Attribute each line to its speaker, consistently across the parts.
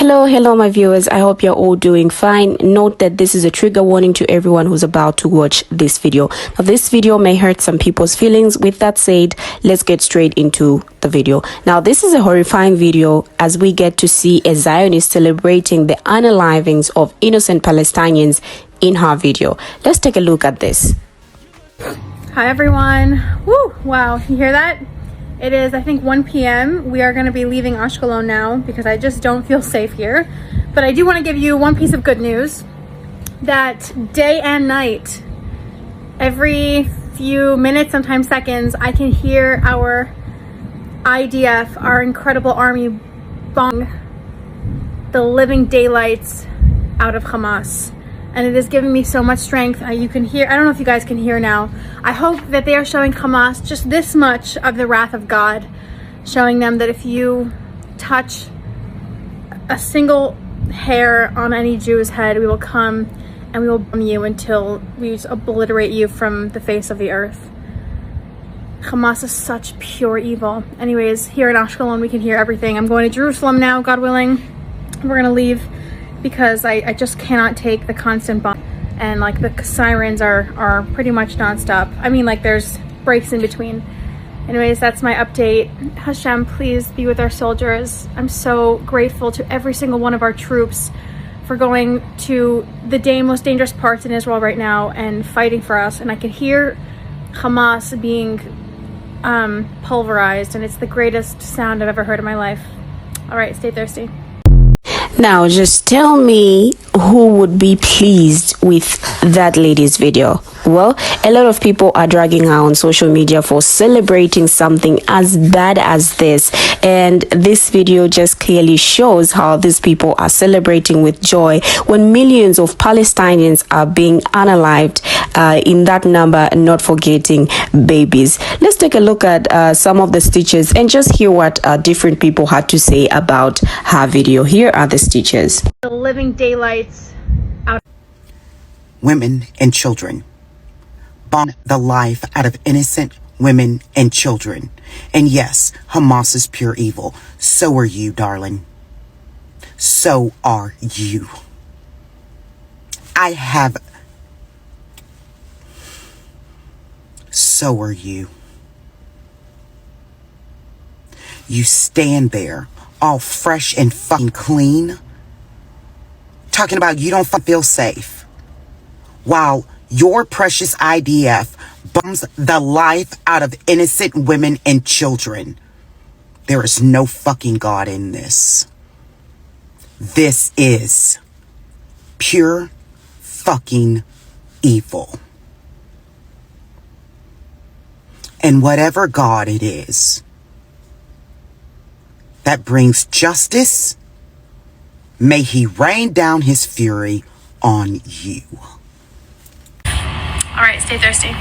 Speaker 1: Hello, my viewers. I hope you're all doing fine. Note that this is a trigger warning to everyone who's about to watch this video. Now, this video may hurt some people's feelings. With that said, let's get straight into the video. Now, this is a horrifying video as we get to see a Zionist celebrating the unalivings of innocent Palestinians in her video. Let's take a look at this.
Speaker 2: Hi, everyone. Woo! Wow, you hear that? It is, I think, 1 p.m. We are going to be leaving Ashkelon now because I just don't feel safe here. But I do want to give you one piece of good news that day and night, every few minutes, sometimes seconds, I can hear our IDF, our incredible army, bomb the living daylights out of Hamas. And it is giving me so much strength. You can hear, I don't know if you guys can hear now. I hope that they are showing Hamas just this much of the wrath of God, showing them that if you touch a single hair on any Jew's head, we will come and we will bomb you until we just obliterate you from the face of the earth. Hamas is such pure evil. Anyways, here in Ashkelon, we can hear everything. I'm going to Jerusalem now, God willing. We're going to leave because I just cannot take the constant bomb, and like the sirens are pretty much nonstop. I mean, like there's breaks in between. Anyways, that's my update. Hashem, please be with our soldiers. I'm so grateful to every single one of our troops for going to the most dangerous parts in Israel right now and fighting for us. And I can hear Hamas being pulverized, and it's the greatest sound I've ever heard in my life. All right, stay thirsty.
Speaker 1: Now, just tell me who would be pleased with that lady's video. Well, a lot of people are dragging her on social media for celebrating something as bad as this. And this video just clearly shows how these people are celebrating with joy when millions of Palestinians are being unalived, in that number, not forgetting babies. Let's take a look at some of the stitches and just hear what different people had to say about her video. Here are the stitches.
Speaker 2: The living daylights out.
Speaker 3: Women and children. Bomb the life out of innocent women and children. And yes, Hamas is pure evil. So are you, darling. So are you. So are you. You stand there all fresh and fucking clean, talking about you don't feel safe, while your precious IDF bombs the life out of innocent women and children. There is no fucking God in this. This is pure fucking evil. And whatever God it is that brings justice, may he rain down his fury on you.
Speaker 2: All right, stay thirsty.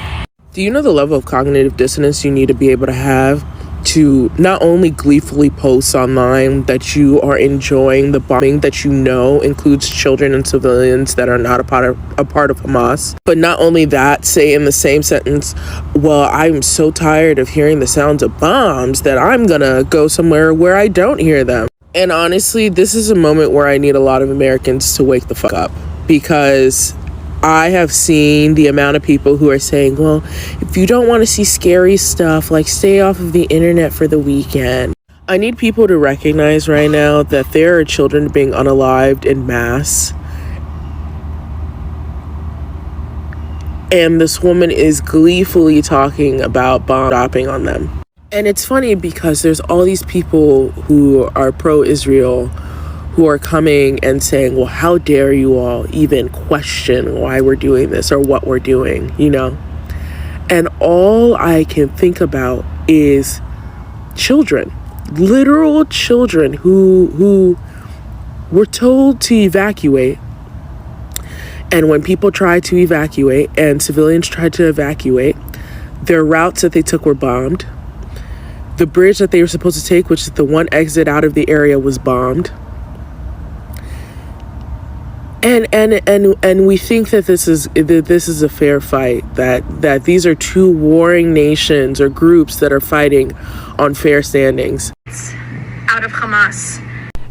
Speaker 4: Do you know the level of cognitive dissonance you need to be able to have to not only gleefully post online that you are enjoying the bombing that you know includes children and civilians that are not a part of Hamas, but not only that, say in the same sentence, well, I'm so tired of hearing the sounds of bombs that I'm gonna go somewhere where I don't hear them. And honestly, this is a moment where I need a lot of Americans to wake the fuck up, because I have seen the amount of people who are saying, well, if you don't want to see scary stuff, like stay off of the internet for the weekend. I need people to recognize right now that there are children being unalived in mass. And this woman is gleefully talking about bomb dropping on them. And it's funny because there's all these people who are pro-Israel who are coming and saying, well, how dare you all even question why we're doing this or what we're doing, you know? And all I can think about is children, literal children who were told to evacuate. And when people tried to evacuate and civilians tried to evacuate, their routes that they took were bombed. The bridge that they were supposed to take, which is the one exit out of the area, was bombed. And we think that this is a fair fight, that these are two warring nations or groups that are fighting on fair standings.
Speaker 2: Out of Hamas.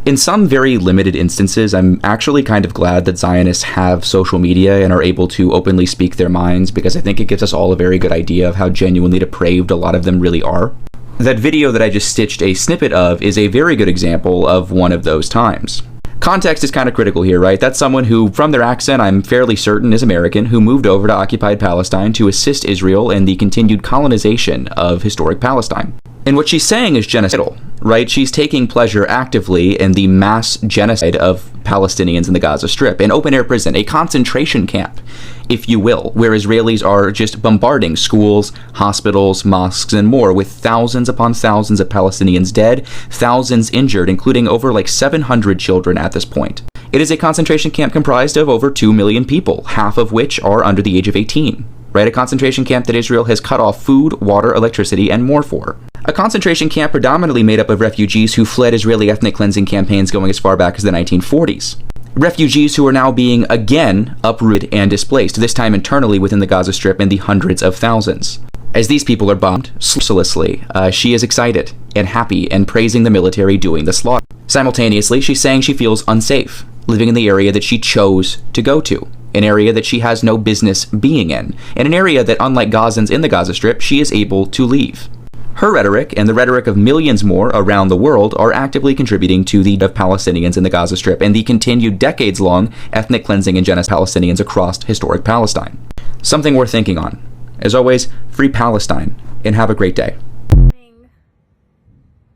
Speaker 5: In some very limited instances, I'm actually kind of glad that Zionists have social media and are able to openly speak their minds, because I think it gives us all a very good idea of how genuinely depraved a lot of them really are. That video that I just stitched a snippet of is a very good example of one of those times. Context is kind of critical here, right? That's someone who, from their accent, I'm fairly certain is American, who moved over to occupied Palestine to assist Israel in the continued colonization of historic Palestine. And what she's saying is genocidal, right? She's taking pleasure actively in the mass genocide of Palestinians in the Gaza Strip, an open-air prison, a concentration camp, if you will, where Israelis are just bombarding schools, hospitals, mosques, and more, with thousands upon thousands of Palestinians dead, thousands injured, including over like 700 children at this point. It is a concentration camp comprised of over 2 million people, half of which are under the age of 18. Right, a concentration camp that Israel has cut off food, water, electricity, and more for. A concentration camp predominantly made up of refugees who fled Israeli ethnic cleansing campaigns going as far back as the 1940s. Refugees who are now being, again, uprooted and displaced, this time internally within the Gaza Strip in the hundreds of thousands. As these people are bombed mercilessly, she is excited and happy and praising the military doing the slaughter. Simultaneously, she's saying she feels unsafe, living in the area that she chose to go to. An area that she has no business being in, and an area that, unlike Gazans in the Gaza Strip, she is able to leave. Her rhetoric, and the rhetoric of millions more around the world, are actively contributing to the death of Palestinians in the Gaza Strip and the continued decades-long ethnic cleansing and genocide of Palestinians across historic Palestine. Something worth thinking on. As always, free Palestine, and have a great day.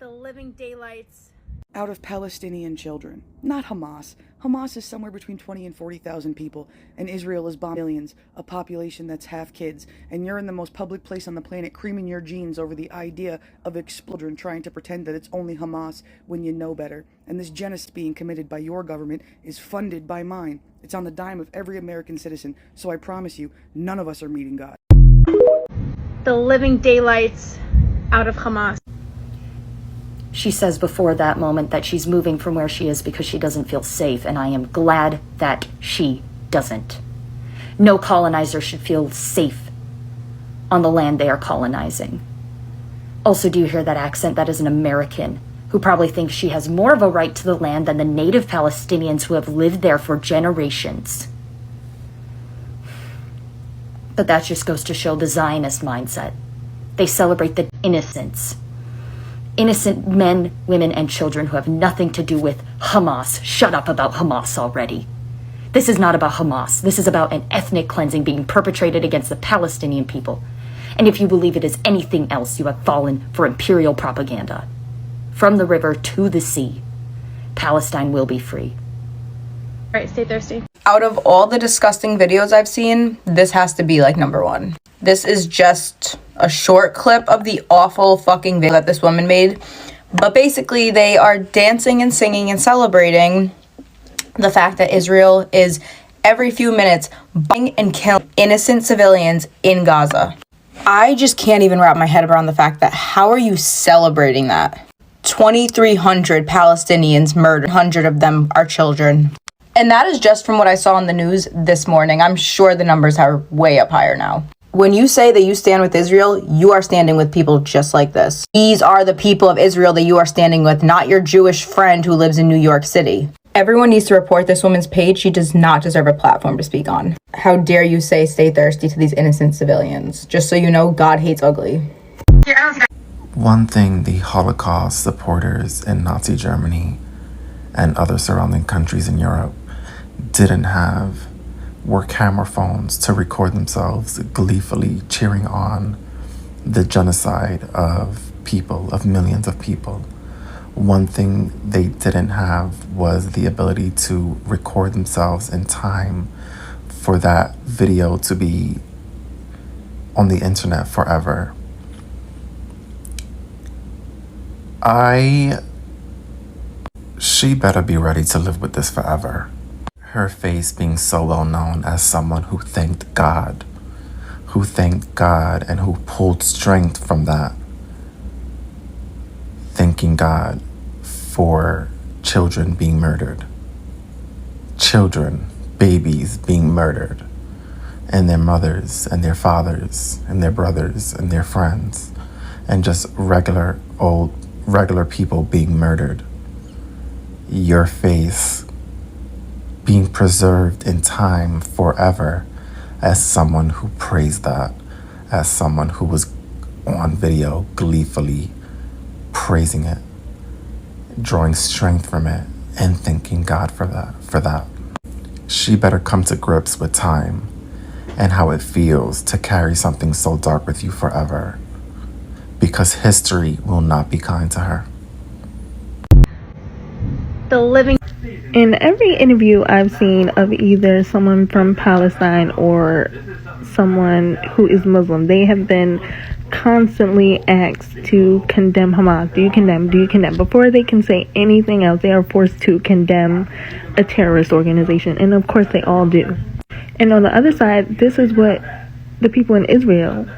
Speaker 2: The living daylights
Speaker 6: out of Palestinian children, not Hamas. Hamas is somewhere between 20 and 40,000 people, and Israel is bombing millions, a population that's half kids, and you're in the most public place on the planet creaming your jeans over the idea of exploding, trying to pretend that it's only Hamas when you know better. And this genocide being committed by your government is funded by mine. It's on the dime of every American citizen, so I promise you, none of us are meeting God.
Speaker 2: the living daylights out of Hamas.
Speaker 7: She says before that moment that she's moving from where she is because she doesn't feel safe, and I am glad that she doesn't. No colonizer should feel safe on the land they are colonizing. Also, do you hear that accent? That is an American who probably thinks she has more of a right to the land than the native Palestinians who have lived there for generations. But that just goes to show the Zionist mindset. They celebrate the innocence. Innocent men, women, and children who have nothing to do with Hamas. Shut up about Hamas already. This is not about Hamas. This is about an ethnic cleansing being perpetrated against the Palestinian people. And if you believe it is anything else, you have fallen for imperial propaganda. From the river to the sea, Palestine will be free.
Speaker 2: All right, stay thirsty.
Speaker 8: Out of all the disgusting videos I've seen, this has to be like number one. This is just a short clip of the awful fucking video that this woman made. But basically, they are dancing and singing and celebrating the fact that Israel is every few minutes bombing and killing innocent civilians in Gaza. I just can't even wrap my head around the fact that how are you celebrating that? 2,300 Palestinians murdered, 100 of them are children. And that is just from what I saw on the news this morning. I'm sure the numbers are way up higher now. When you say that you stand with Israel, you are standing with people just like this. These are the people of Israel that you are standing with, not your Jewish friend who lives in New York City. Everyone needs to report this woman's page. She does not deserve a platform to speak on. How dare you say stay thirsty to these innocent civilians? Just so you know, God hates ugly.
Speaker 9: One thing the Holocaust supporters in Nazi Germany and other surrounding countries in Europe didn't have were camera phones to record themselves gleefully cheering on the genocide of people, of millions of people. One thing they didn't have was the ability to record themselves in time for that video to be on the internet forever. She better be ready to live with this forever. Her face being so well known as someone who thanked God and who pulled strength from that. Thanking God for children being murdered. Children, babies being murdered. And their mothers and their fathers and their brothers and their friends. And just regular people being murdered. your face being preserved in time forever as someone who praised that, as someone who was on video gleefully praising it, drawing strength from it, and thanking God for that. She better come to grips with time and how it feels to carry something so dark with you forever, because history will not be kind to her.
Speaker 10: In every interview I've seen of either someone from Palestine or someone who is Muslim, they have been constantly asked to condemn Hamas. Do you condemn? Do you condemn? Before they can say anything else, they are forced to condemn a terrorist organization. And of course they all do. And on the other side, this is what the people in Israel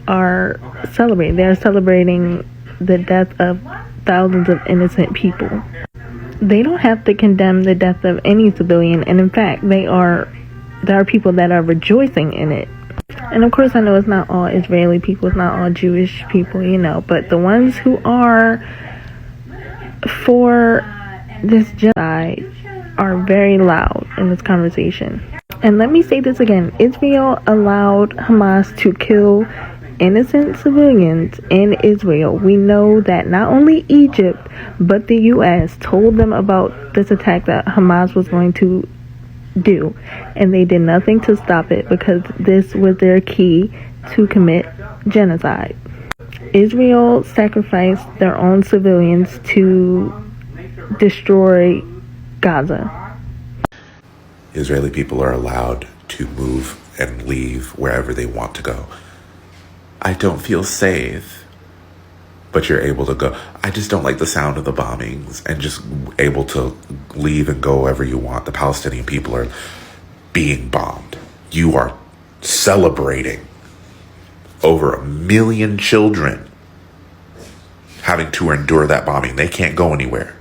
Speaker 10: are celebrating. They are celebrating the death of thousands of innocent people. They don't have to condemn the death of any civilian, and in fact, there are people that are rejoicing in it. And of course, I know it's not all Israeli people, it's not all Jewish people, but the ones who are for this genocide are very loud in this conversation. And let me say this again, Israel allowed Hamas to kill innocent civilians in Israel. We know that not only Egypt, but the U.S. told them about this attack that Hamas was going to do, and they did nothing to stop it because this was their key to commit genocide. Israel sacrificed their own civilians to destroy Gaza.
Speaker 11: Israeli people are allowed to move and leave wherever they want to go. I don't feel safe, but you're able to go. I just don't like the sound of the bombings and just able to leave and go wherever you want. The Palestinian people are being bombed. You are celebrating over 1 million children having to endure that bombing. They can't go anywhere.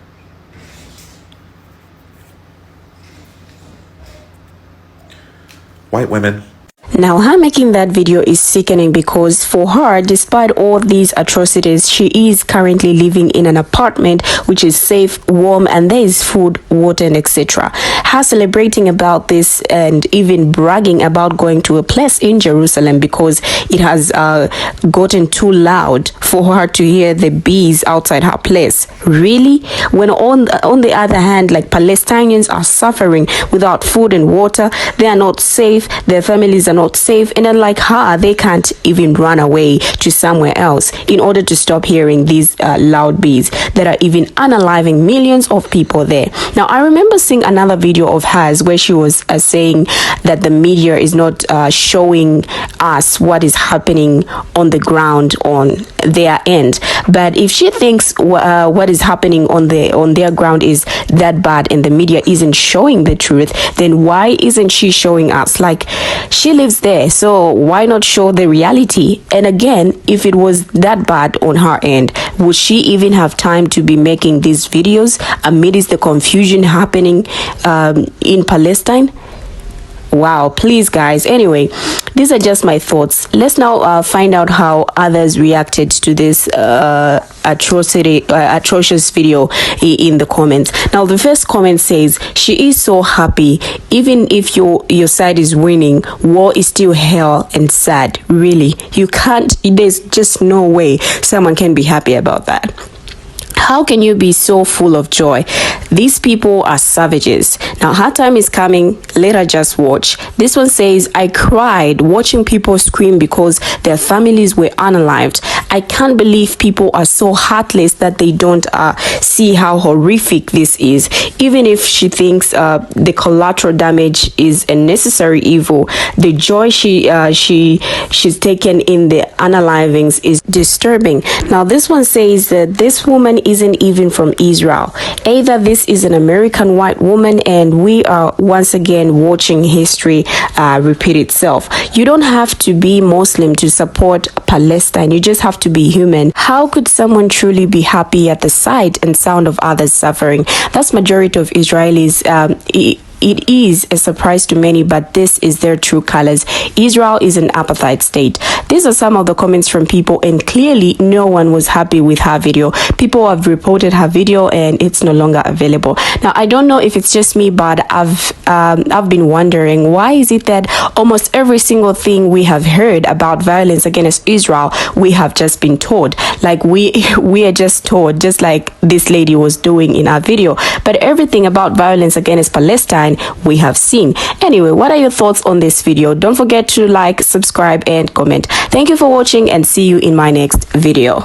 Speaker 11: White women.
Speaker 1: Now, her making that video is sickening because for her, despite all these atrocities, she is currently living in an apartment which is safe, warm, and there is food, water, and etc. Her celebrating about this and even bragging about going to a place in Jerusalem because it has gotten too loud for her to hear the bees outside her place. Really? When on the other hand, like Palestinians are suffering without food and water, they are not safe, their families are not safe, and unlike her, they can't even run away to somewhere else in order to stop hearing these loud bees that are even unaliving millions of people there. Now, I remember seeing another video of hers where she was saying that the media is not showing us what is happening on the ground on their end. But if she thinks what is happening on their ground is that bad and the media isn't showing the truth, then why isn't she showing us? Like, she lives there, so why not show the reality? And again, if it was that bad on her end, would she even have time to be making these videos amidst the confusion happening in Palestine? Wow, please guys. Anyway, these are just my thoughts. Let's now find out how others reacted to this atrocious video in the comments. Now, the first comment says, she is so happy. Even if your side is winning, war is still hell and sad. Really, you can't, there's just no way someone can be happy about that. How can you be so full of joy? These people are savages. Now, her time is coming. Let her just watch. This one says, I cried watching people scream because their families were unalived. I can't believe people are so heartless that they don't see how horrific this is. Even if she thinks the collateral damage is a necessary evil, the joy she's taken in the unalivings is disturbing. Now, this one says that this woman isn't even from Israel. Either this is an American white woman and we are once again watching history repeat itself. You don't have to be Muslim to support Palestine. You just have to be human. How could someone truly be happy at the sight and sound of others suffering? That's majority of Israelis it is a surprise to many, but this is their true colors. Israel is an apartheid state. These are some of the comments from people, and clearly no one was happy with her video. People have reported her video and it's no longer available. Now, I don't know if it's just me, but I've been wondering, why is it that almost every single thing we have heard about violence against Israel, we have just been told? Like we are just told, just like this lady was doing in our video. But everything about violence against Palestine, we have seen. Anyway, what are your thoughts on this video? Don't forget to like, subscribe, and comment. Thank you for watching, and see you in my next video.